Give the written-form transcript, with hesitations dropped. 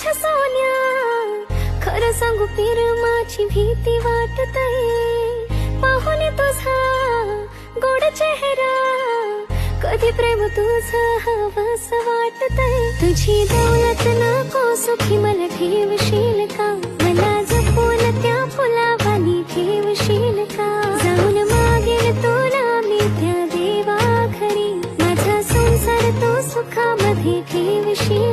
माझ्या सोन्या, खरं सांगू प्रेमाची भीती वाटतंय, पाहून तुझा गोड चेहरा, कधी प्रेम तुझं हवंस वाटतंय. तुझी दौलत नको सुखी मला ठेवशील का, मला जपून त्या फुलावानी ठेवशील का, जाऊन मागेल तुला मी त्या देवा घरी, माझा संसार तो सुखामध्ये ठेवशील